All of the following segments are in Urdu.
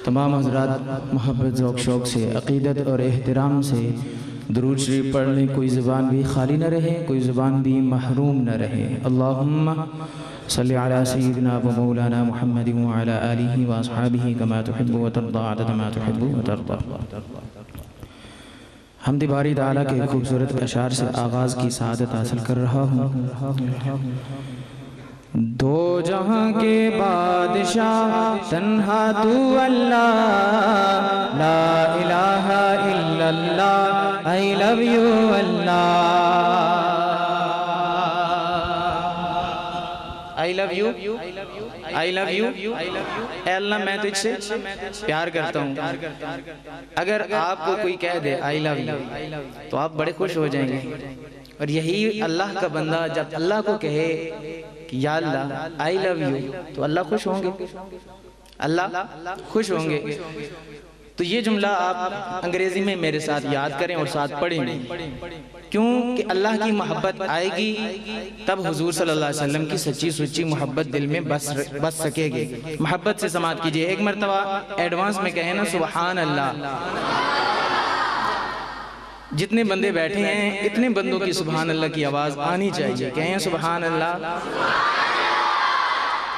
تمام حضرات محبت ذوق شوق سے عقیدت اور احترام سے درود شریف پڑھ لیں، کوئی زبان بھی خالی نہ رہے، کوئی زبان بھی محروم نہ رہے۔ اللہم صلی علی سیدنا و مولانا محمد وعلی آلہ واصحابہ کما تحب و ترضى عدد ما تحب و ترضى۔ حمد باری تعالیٰ کے خوبصورت اشعار سے آغاز کی سعادت حاصل کر رہا ہوں۔ دو جہاں کے بادشاہ تنہا تو اللہ، لا الہ الا اللہ، I love you Allah, I love you، I love you، اے اللہ میں تجھ سے پیار کرتا ہوں۔ اگر آپ کو کوئی کہہ دے I love you تو آپ بڑے خوش ہو جائیں گے، اور یہی اللہ کا بندہ جب اللہ کو کہے کہ یا اللہ I love you تو اللہ خوش ہوں گے، اللہ خوش ہوں گے۔ تو یہ جملہ آپ انگریزی میں میرے ساتھ یاد کریں اور ساتھ پڑھیں گے، کیوں کہ اللہ کی محبت آئے گی تب حضور صلی اللہ علیہ وسلم کی سچی سچی محبت دل میں بس سکے گی۔ محبت سے سماعت کیجئے، ایک مرتبہ ایڈوانس میں کہیں نا سبحان اللہ۔ جتنے بندے بیٹھے ہیں اتنے بندوں کی سبحان اللہ کی آواز آنی چاہیے، کہیں سبحان اللہ۔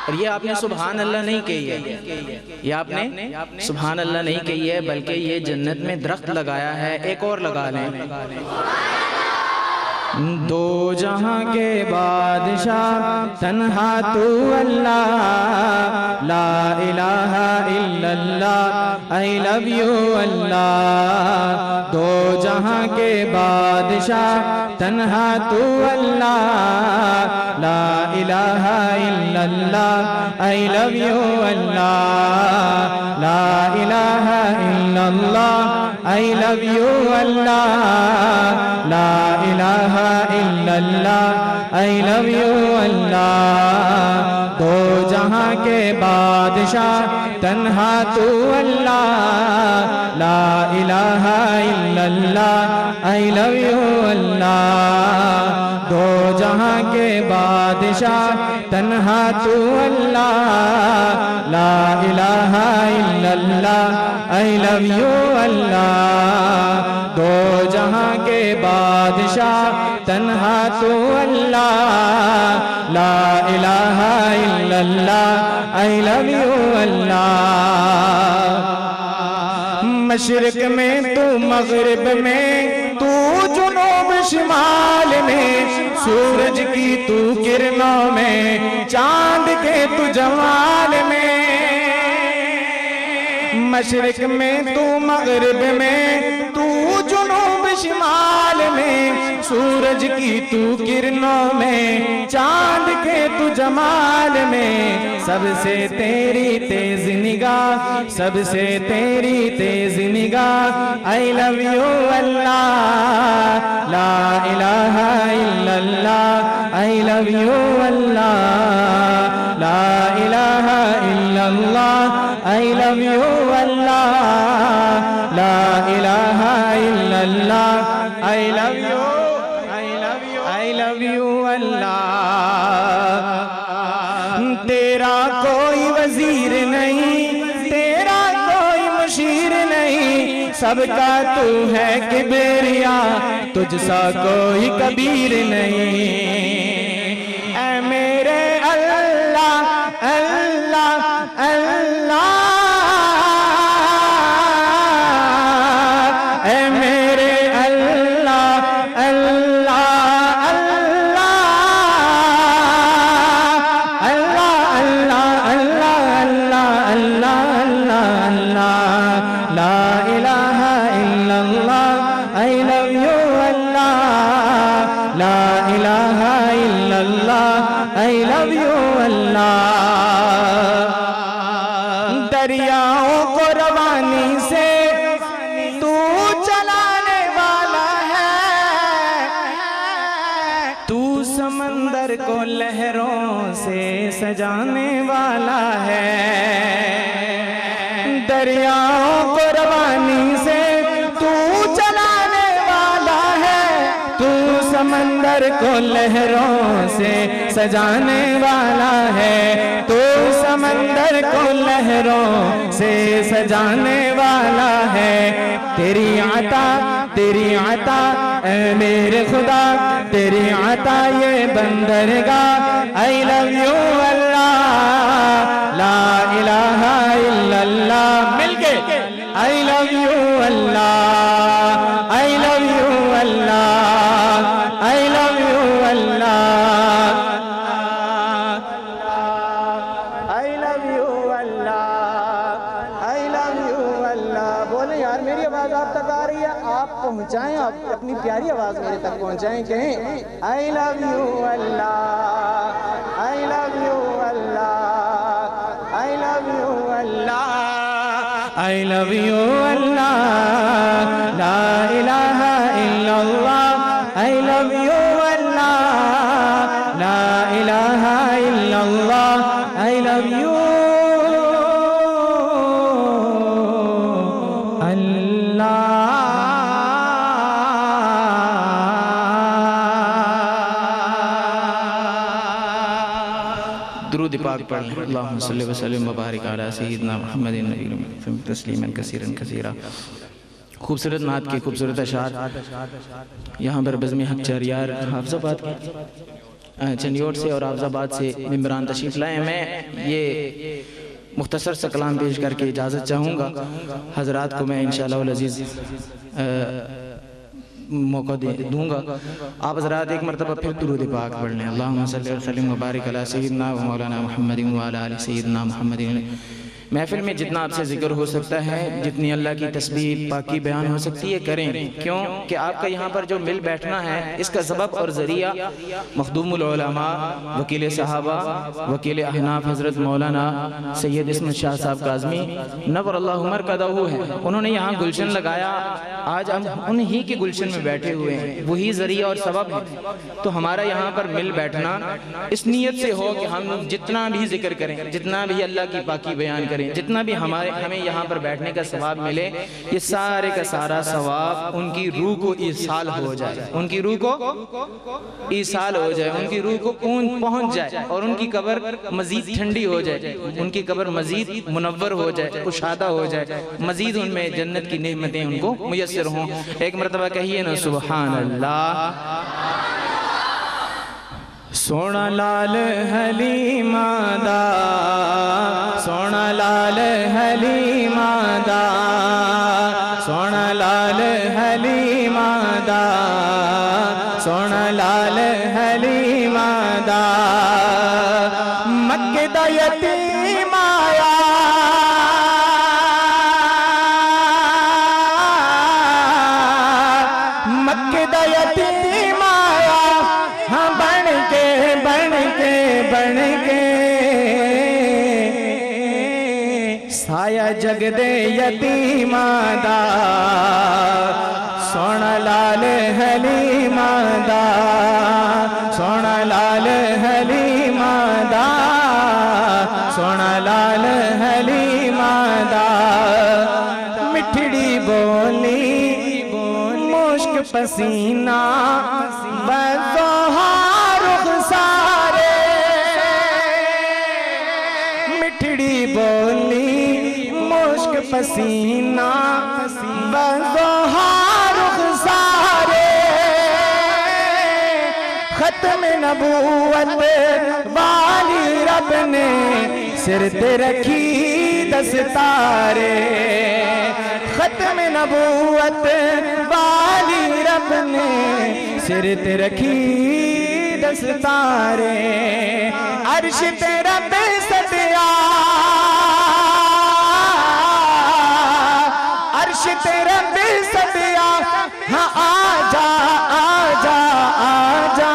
اور یہ آپ نے سبحان اللہ نہیں کہی ہے، یہ آپ نے سبحان اللہ نہیں کہی ہے، بلکہ یہ جنت میں درخت لگایا ہے۔ ایک اور لگا لیں، دو جہاں کے بادشاہ تنہا تو اللہ، لا الہ الا اللہ، I love you اللہ۔ دو جہاں کے بادشاہ تنہا تو اللہ، لا الہ الا اللہ، I love you اللہ۔ لا الہ الا اللہ، I love you اللہ۔ لا الہ الا اللہ، I love you اللہ۔ دو جہاں کے بادشاہ تنہا تو اللہ، لا الہ الا اللہ، I love you اللہ۔ دو جہاں کے بادشاہ تنہا تو اللہ، لا الہ الا اللہ، I love you اللہ۔ دو جہاں کے بادشاہ تنہا تو اللہ، لا الہ الا اللہ، I love you اللہ۔ مشرق میں تو مغرب میں تو جنوب شمال میں، سورج کی تو کرنوں میں، چاند کے تو جمال میں۔ مشرق میں تو مغرب میں تو جنوب شمال میں، سورج کی تو کرنوں میں، چاند کے تو جمال میں۔ سب سے تیری تیز نگاہ، سب سے تیری تیز نگاہ، I love you اللہ۔ لا الہ الا اللہ، I love you اللہ۔ لا الہ الا اللہ، I love you اللہ۔ لا الہ الا اللہ، I love you، I love you اللہ۔ تیرا کوئی وزیر نہیں، تیرا کوئی مشیر نہیں، سب کا تو ہے کبریا، تجھ سا کوئی کبیر نہیں۔ اے میرے اللہ اللہ اللہ، اے میرے اللہ اللہ اللہ اللہ اللہ اللہ اللہ اللہ اللہ۔ لا الہ الا اللہ، I love you اللہ۔ لا الہ الا اللہ، I love you اللہ۔ دریاؤں کو روانی سے تو چلانے والا ہے، تو سمندر کو لہروں سے سجانے والا ہے۔ دریاؤں کو روانی سے تو چلانے والا ہے، تو سمندر کو لہروں سے سجانے والا ہے، تو سمندر کو لہروں سے سجانے والا ہے، تیری عطا اے میرے خدا، تیری عطا یہ بندرگاہ، I love you اللہ، لا الہ الا اللہ، مل کے I love you Allah, I love you Allah, I love you Allah, I love you Allah, I love you اللہ۔ بولیں یار میری آواز آپ تک آ رہی ہے، آپ پہنچائیں، آپ اپنی پیاری آواز میرے تک پہنچائیں، کہیں I love you Allah, I love you Allah, I love you Allah, I love you اللہ، لا الہ الا اللہ، I love you اللہ، لا الہ الا اللہ، I love you درود پاک پڑھ لیں۔ اللہم صلی وسلم وبارک علی سیدنا محمد النبی تسلیما کثیرا کثیرا۔ خوبصورت نعت کی خوبصورت اشعار یہاں پر بزم حق چہریار حافظ آباد چنیوٹ سے اور حافظ آباد سے ممبران تشریف لائے۔ میں یہ مختصر سا کلام پیش کر کے اجازت چاہوں گا، حضرات کو میں انشاءاللہ العزیز موقع دوں گا۔ آپ حضرات ایک مرتبہ پھر درود پاک پڑھ لیں۔ اللہم صلی وسلم وبارک علی سیدنا و مولانا محمد و علی آل سیدنا محمد۔ محفل میں جتنا آپ سے ذکر ہو سکتا ہے، جتنی اللہ کی تسبیح پاکی بیان ہو سکتی ہے کریں، کیوں کہ آپ کا یہاں پر جو مل بیٹھنا ہے اس کا سبب اور ذریعہ مخدوم العلماء، وکیل صحابہ، وکیل احناف حضرت مولانا سید عصمت شاہ صاحب کاظمی نور اللہ مرکزہ ہے۔ انہوں نے یہاں گلشن لگایا، آج ہم انہی کے گلشن میں بیٹھے ہوئے ہیں، وہی ذریعہ اور سبب ہے۔ تو ہمارا یہاں پر مل بیٹھنا اس نیت سے ہو کہ ہم جتنا بھی ذکر کریں، جتنا بھی اللہ کی پاکی بیان کریں، جتنا بھی ہمیں یہاں پر بیٹھنے کا ثواب ملے، یہ سارے کا سارا ثواب ان کی روح کو ایصال ہو جائے، ان کی روح کو ایصال ہو جائے، ان کی روح کو پہنچ جائے، اور ان کی قبر مزید ٹھنڈی ہو جائے، ان کی قبر مزید منور ہو جائے، کشادہ ہو جائے، مزید ان میں جنت کی نعمتیں ان کو میسر ہوں۔ ایک مرتبہ کہیے نا سبحان اللہ۔ سونا لال حلیمہ دا، سونا لال حلیمہ دا، سونا لال حلیمہ دا، سونا لال حلیمہ دا، مکہ دا یتیم آیا، مکہ دا یتیم آیا، ہاں بن کے سایہ جگ دے یتیمہ دا، سونا لال حلیمہ دا، سونا لال حلیمہ دا، سونا لال حلیمہ دا، مٹھڑی بولی مشک پسینہ بزوہا رخسارے، مٹھڑی بولی مشک پسینہ بزوہا رخسارے، ختم نبوت والی رب نے سر تے رکھی دستارے، ختم نبوت والی رب نے سر تے رکھی دستارے، عرش تے رب سدیا، عرش تے رب سدیا، ہاں آجا آجا آجا،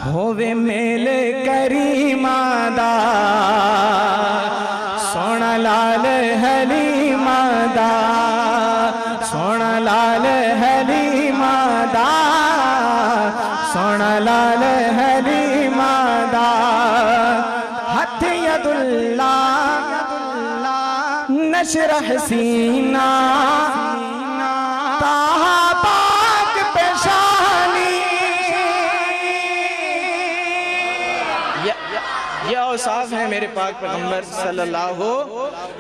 ہووے میل کریمہ دا، سونا لال حلیمہ دا، سونا لال حلیمہ دا، سونا لال حلیمہ دا، ہتھ ید اللہ نشرح سینہ، تاہا پاک پیغمبر صلی اللہ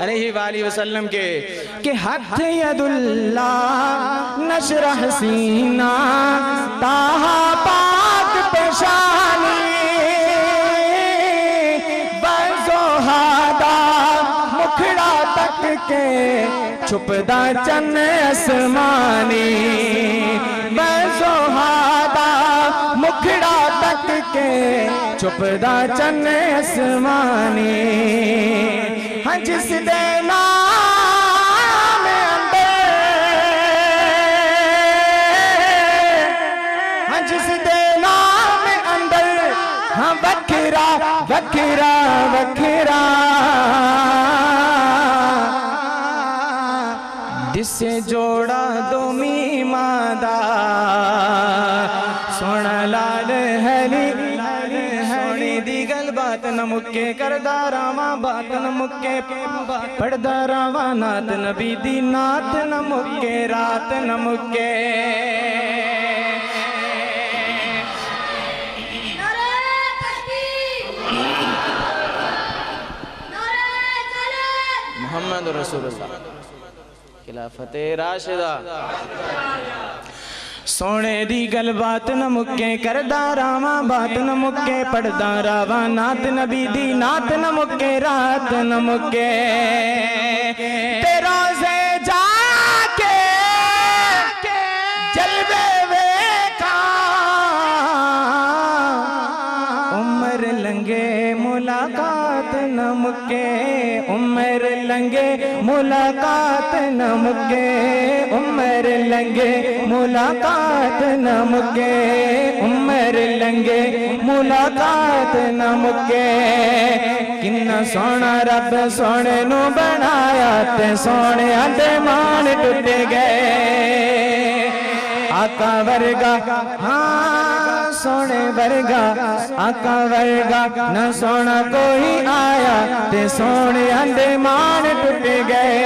علیہ وآلہ وسلم کے کہ حق ید اللہ نشرح سینہ تاہا پاک پیشانی بزوہادہ مکھڑا تک کے چھپدا چن اسمانی بزوہادہ مکھڑا تک کے چھپدا چن اسمانی ہاں جس دے نام اندر ہاں جس دے نام اندر ہاں وکھرا وکھرا وکھرا جس سے جوڑا دومی مادہ سونا لال حلی سونی دی گل بات نہ مکے کردہ راواں بات نہ مکے پڑھدہ راواں نات نبی دی نات نہ مکے رات نہ مکے محمد رسول اللہ خلافت راشدہ سونے دی گل بات نہ مکے کردہ راواں بات نہ مکے پڑھدہ راواں نات نبی دی نات نہ مکے رات نہ مکے تے روزے جا کے جلوے ویکھاں عمر لنگے ملاقات نہ مکے عمر لنگے ملاقات نہ مکے عمر لنگے ملاقات نہ مکے عمر لنگے ملاقات نہ مکے کنا سونا رب سونے نو بنایا تے سونے آدھے مان ٹوٹے گئے آقا ورگا ہاں سونے ورگا آقا ورگا نہ سونا کوئی آیا تے سونے آدھے مان ٹوٹے گئے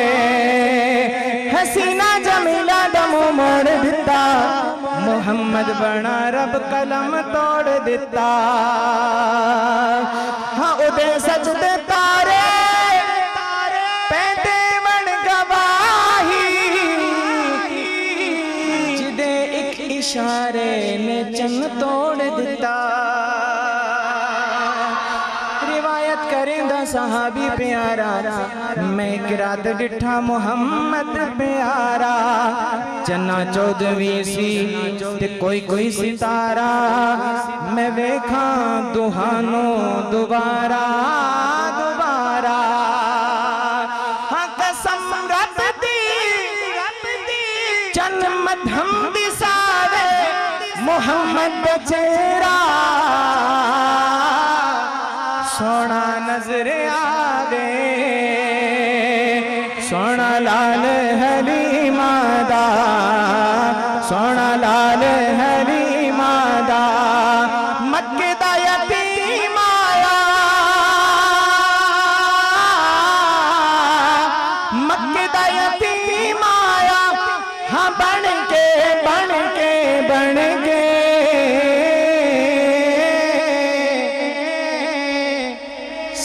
حسینہ جمیلہ دمو موڑ دیتا محمد بنا رب قلم توڑ دیتا ہاں ادھے سجدے تارے پیندے من گواہی جدے ایک اشارے نے چن توڑ دیتا روایت کریں دا صحابی پیارا میں ایک رات ڈٹھا محمد پیارا چنا چودویں سی تے کوئی ستارہ میں ویکھاں دہانوں دوبارہ دوبارہ ہاں قسم رب دی چن مدھم دی سارے محمد چہرہ سونا نظر آگے سونا لال حلیم دا سونا لال حلیم دا مکے دا یتیم آیا مکے دا یتیم آیا ہاں بن کے بن کے بن کے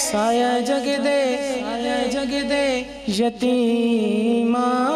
سایہ جگ دے یتیماں